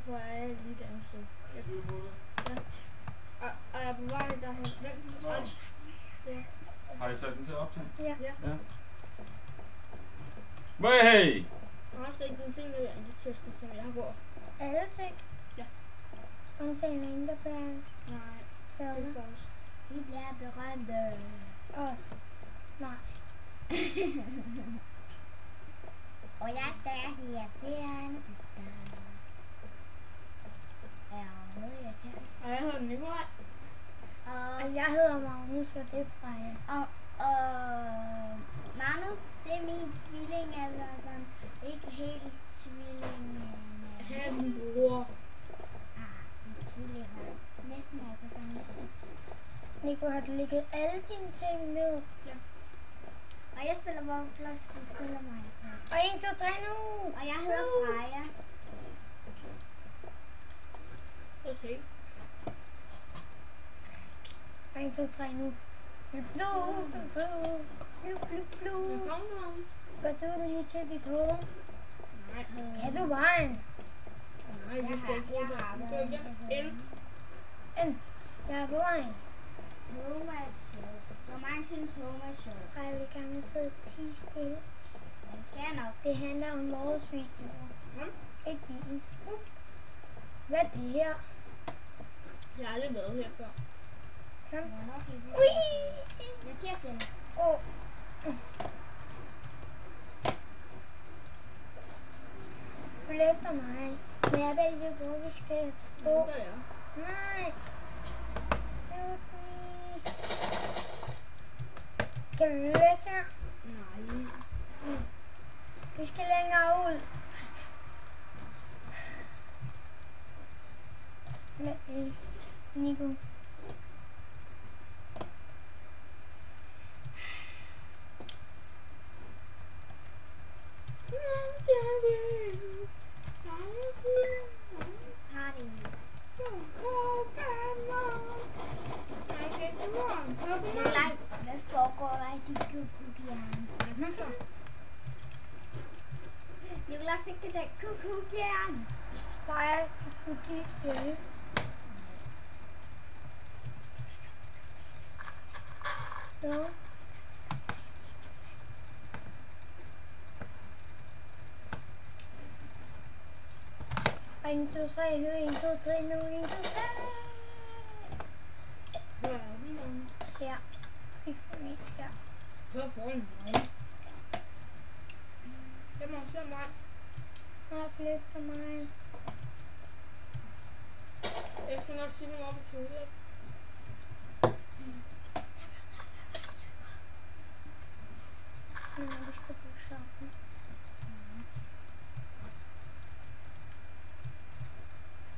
hvor er jeg lige et andet sted. Ja. Og jeg er på vej derhen. Ja. Har I sat den til at optage? Ja. Hey! Jeg har også ikke nogen ting med antitestet, som jeg har gjort. Alle ting? Ja. Undtagen vinterferien? Nej, Så det er også. vi bliver berømte. Os? Nej. Og jeg der irriterende. Ja, noget irriterende. Og jeg hedder Nikolaj. Og jeg hedder Magnus, og det er Freja. Og Magnus, det er min tvilling, altså sådan, ikke helt tvilling, men... Han er min bror. Min tvillinger. Næsten altså sådan næsten. Nico, har du lægget alle dine ting med? Ja. Og jeg spiller Roblox, du spiller Minecraft. Og 1, 2, 3 nu! Og jeg hedder Freja. Okay. 1, 2, 3 nu. Blu. Går du lige til dit hoved? Nej. Kan du vejen? Nej, vi skal ikke bruge det. N. Jeg er på vejen. Home er sjov. Hvor mange synes home er sjov? Ej, vi kan jo sidde 10 stille. Det skal jeg nok. Det handler om vores videoer. Ikke bilen. Hvad er det her? Jeg har aldrig været her før. Kom. Ui! Jeg giver den. Følg efter mig. Men jeg ved ikke, hvor vi skal gå. Nej. Kan vi væk her? Nej. Vi skal længere ud. Nico. Hvad foregår der i dit kukugjern? Nicolai fik det der kukugjern. Freja, du skulle blive stille. Så. 1, 2, 3 nu, 1, 2, 3 nu, 1, 2, 3. Hvor er den? Her. Kig på mig her. Hvor foran mig? Jeg må se mig. Her efter mig. Jeg skal nok sige noget op i toilet. Vi skal bruge sammen.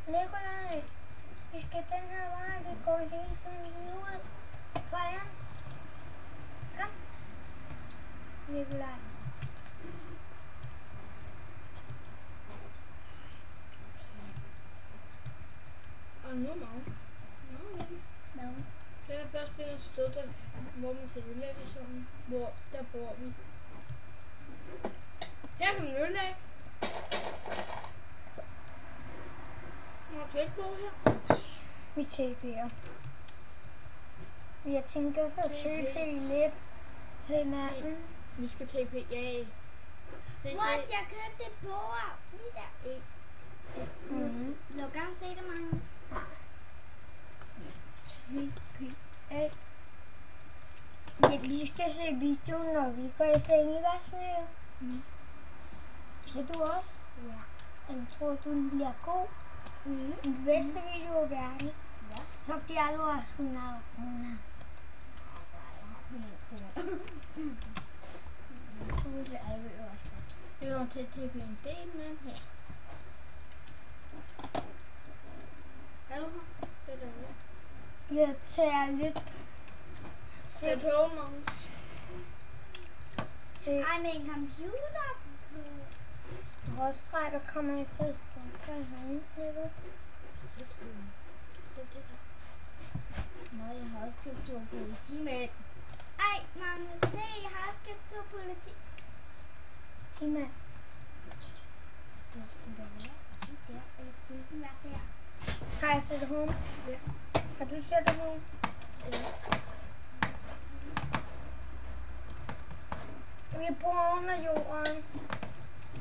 Nikolaj, vi skal den her vej, vi går hele sådan lige ud. Freja. Kom. Nikolaj. Og nu meget. No. Det er først blevet et sted, der, hvor man kan ødelægge sådan. Hvor der bor vi. Her kan man ødelægge. Man kan ikke bo her. Vi TP'er. Jeg tænker så TP lidt hinanden. Vi skal TP, ja. What? Jeg købte et bord. Lige der. Du vil gerne se det, Magnus? TPA. Vi skal se videoen, når vi går i seng i vaskene. Skal du også? Ja. Jeg tror, du bliver god. Den bedste video i verden. Ja. Så bliver alle også 100 kroner. Vi går til TP en del med her. Er du her? Det er der. Jeg tager lidt. Det er tog, Magnus. Ej, med en computer. Du har også ret, der kommer en fest. Nå, jeg har også købt 2 politimænd. Ej, Magnus, se, jeg har også købt 2 politimænd. Det skulle da være. der? Eller skulle den være der? Har jeg sættet home? Ja. Har du sættet home? Ja. Vi bor under jorden.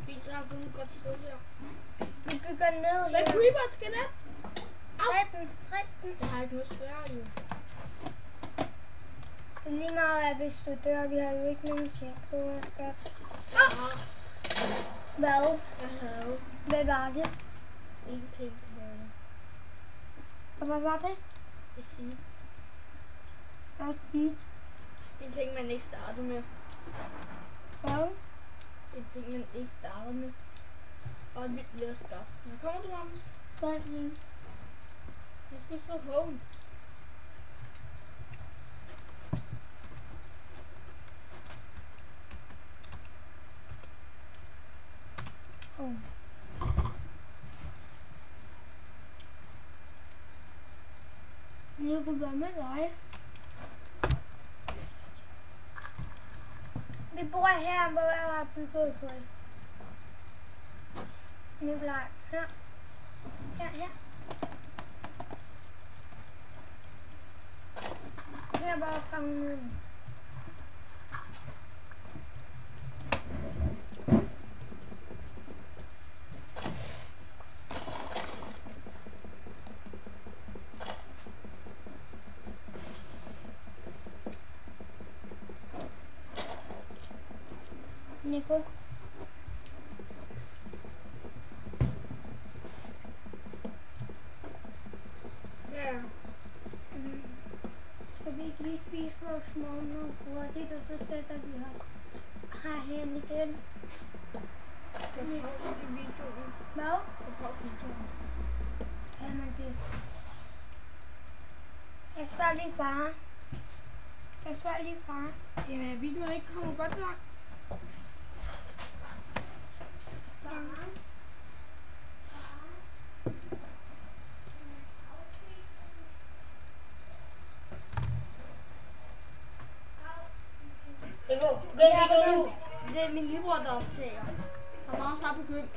Vi tager kun et godt sted her. Vi bygger ned Hvad her. creeper skal det? Dræb den. Jeg har ikke noget svær jo. Det er lige meget, at hvis du dør, vi har jo ikke nogen tjek på, hvad jeg skal. Hvad? Jeg havde Hvad var det? ingenting tilbage. Og hvad var det? Det siger. Hvad var det? En ting, man ikke starter med. Hvad? En ting, man ikke starter med. Og et vildt lille skab. Når kommer du, Magnus? Hvad er det? Jeg skal slå home. Jeg kunne være med dig. Vi bor her, hvor jeg har bygget et hul. Nikolaj, her. Her. Her var fanget. Nico. Ja. Skal vi ikke lige spise vores morgenmad hurtigt, og så sætter vi os herhen igen? Jeg pauser i videoen. Hvad? Jeg pauser videoen. Kan man det? Jeg spørger lige far. Jamen, videoen ikke kommer godt nok. Det er min lillebror, der optager. Han er meget snart begyndt.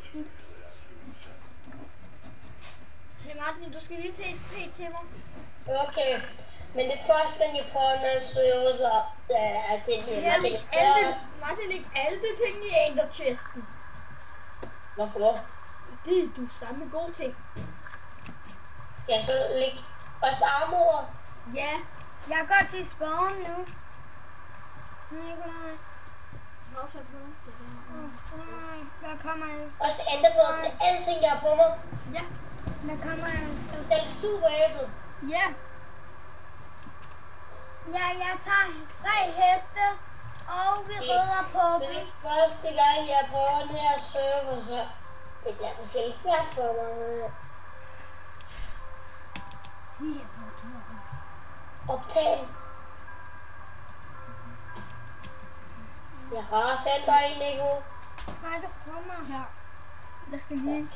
Hey Martin, du skal lige tage et p til mig. Okay, men det første, jeg prøver med at søge, så er det Jeg lægger alle, Martin, læg alle de ting i enderchesten. Hvorfor? Det du samme gode ting. Skal jeg så lægge også armor? Ja. Jeg går til spawn nu. Nikolaj. Nej, hvad kommer jeg? Også enderbås til alting, jeg har på mig. Ja. Hvad kommer jeg? Selv superæblet. Ja. Ja, jeg tager 3 heste, og vi rider på Det dem. er første gang, jeg prøver den her server, så det bliver måske lidt svært for mig. Optag. Jeg har sendt dig en, Nico. Nej, du kommer. Ja. Jeg skal lige.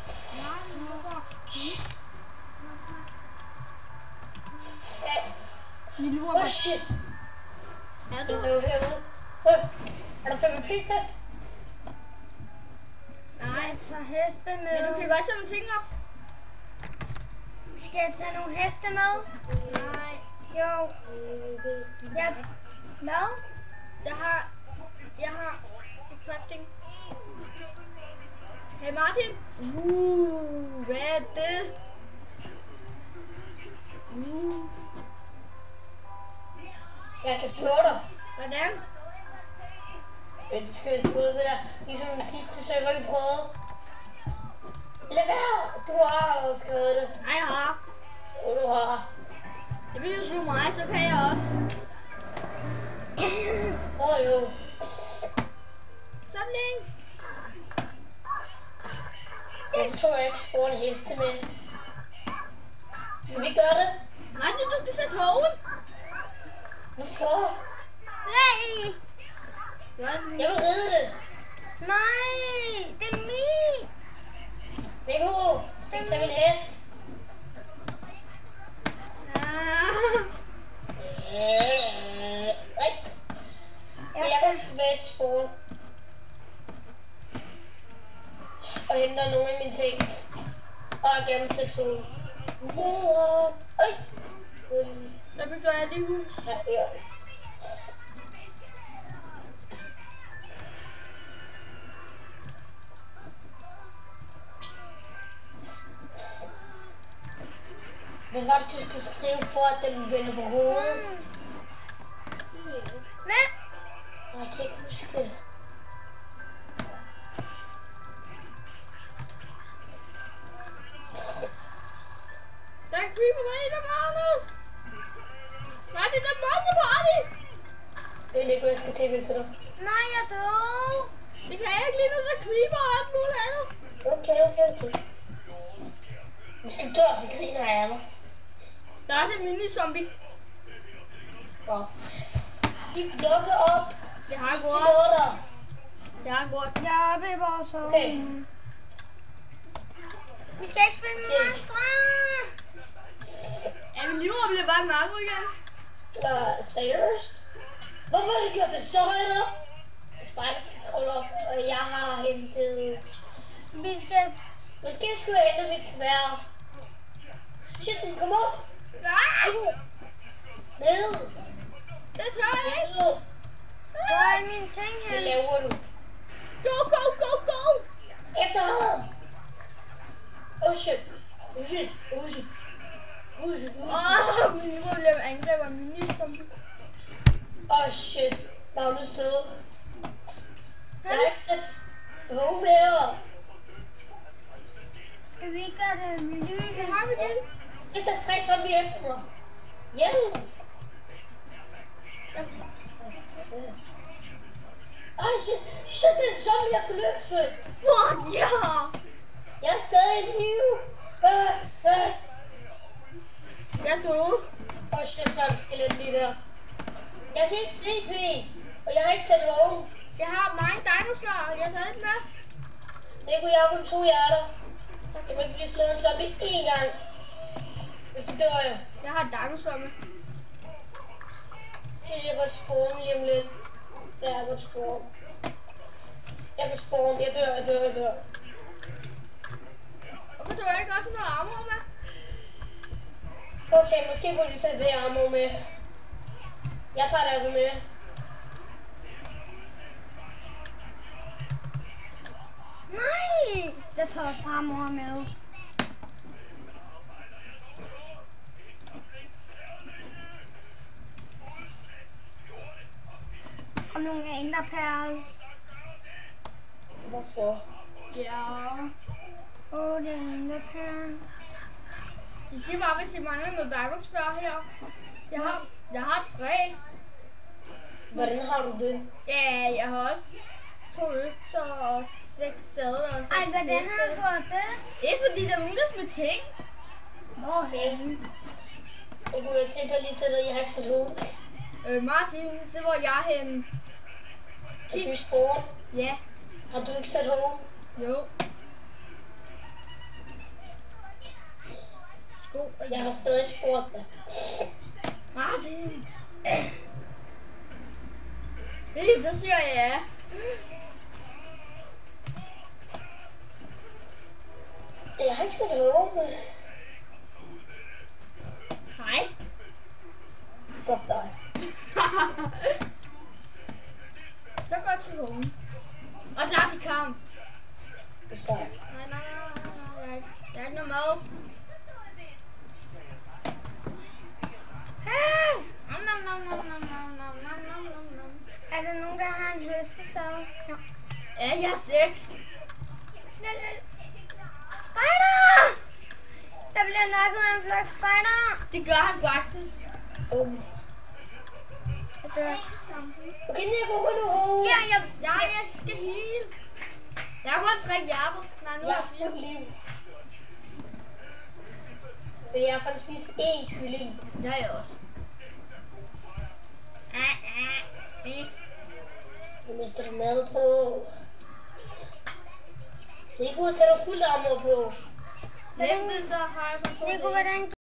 Min lur Oh shit. er Det du? er jo herude. Er der PvP til? Nej. Jeg tager heste med. Men du kan godt sætte ting op. Skal jeg tage nogle heste med? Nej. Jo. Hvad? Jeg har et crafting. Hey Martin. Hvad er det? Jeg kan slå dig. Hvordan? Du skal vist gå ud ved der, ligesom den sidste server, vi prøvede. Lad være! Du har allerede skrevet det. Nej, jeg har. Jo, du har. Jeg vil slå mig, så kan jeg også. Jo. Samling. Jeg tror jeg ikke spore en heste med. Skal vi gøre det? Nej, det du skal sætte hoven. Hvorfor? Nej! Jeg vil ride det. Nej! Det er min! Nico, skal vi tage min hest? Nej. Jeg kan smash spawn. Og henter nogle af mine ting. sætte solen. Videre. Øj. Der bygger jeg lige hus. Ja, ja. Hvad var det, du skulle skrive for, at den vender på hovedet? Hvad? Jeg kan ikke huske det. Der er en creeper med en af Magnus. Nej, det er der mange party. Jeg ved ikke, hvad jeg skal se, hvis det er. Nej, jeg er død. Det kan jeg ikke lige, når der er creeper og alt muligt andet. Okay. Hvis du dør, så griner jeg af mig. Der er også en mini-zombie. Wow. Vi lukker op. Det har gået. Det har gået. Jeg er oppe i vores home. Okay. Vi skal ikke spille med monstre. Er vi lige over, bliver bare narko igen? Seriøst? Hvorfor har du gjort det så højt op? Spider skal kravle op, og jeg har hentet... Måske skulle jeg hente mit sværd. Shit, den kom op. Nej! Ned. Det tør jeg ikke. Ned. Hvor er mine ting her? Hvad laver du? Go! Efter ham. Oh shit. Nu må vi lave angreb af mini-zombie. Oh shit. Magnus døde. Jeg har ikke sat home her. Skal vi ikke gøre det menu? Det har vi det. Se, der er 3 zombie efter mig. Hjælp. Oh shit, det er en zombie, jeg kan løbe. Fuck ja! Jeg er stadig i live. Jeg er død. Oh shit, så er det skelet lige der. Jeg kan ikke se P, og jeg har ikke sat home. Jeg har mange dinosaurer, og jeg tager ikke med. Nico, jeg har kun 2 hjerter. Jeg må lige slå en zombie 1 gang. Hvis så dør jeg. Jeg har dinosaurer med. Shit, jeg kan godt spawn lige om lidt. Ja, jeg kan godt spawn. Jeg kan spawn. Jeg dør. Hvorfor du ikke også noget armor med? Okay, måske burde vi sætte det armor med. Jeg tager det altså med. Nej! Jeg tager også armor med. Og nogle enderperls. Hvorfor? Ja. Det er enderperls. De siger bare, hvis I mangler noget diamond-svær her. Jeg har 3. Hvordan har du det? Ja, jeg har også 2 økser og 6 sadler og 6 Ej, hvordan har du fået det? Ikke fordi der er nogen, der smider ting. Hvorhenne? Jeg kunne se på lige sætter, jeg har ikke sat home. Martin, se hvor jeg er henne. Er du spawn? Ja, Har du ikke sat home? jo. Sko. Jeg har stadig spurgt dig. Martin. Fint, så siger jeg ja. Jeg har ikke sat home. Hej. Fuck dig. Så godt til home. Og klar til kamp. Det er sejt. Nej, jeg er ikke noget mad. Hey! Nom. Er der nogen, der har en høste så? Ja. Ja, jeg er 6. Spider! Der bliver nakket af en flok spider. Det gør han faktisk. Jeg dør. Okay, Nico, kan du home? Ja, Jeg skal heal. Jeg har kun 3 hjerter. Nej, nu Jeg er har jeg 4 liv. Men jeg har faktisk spist 1 kylling. Det har jeg også. Jeg mister du mad på. Nico, tager du fuld armor på? Næste så har jeg så 2 Nico, hvordan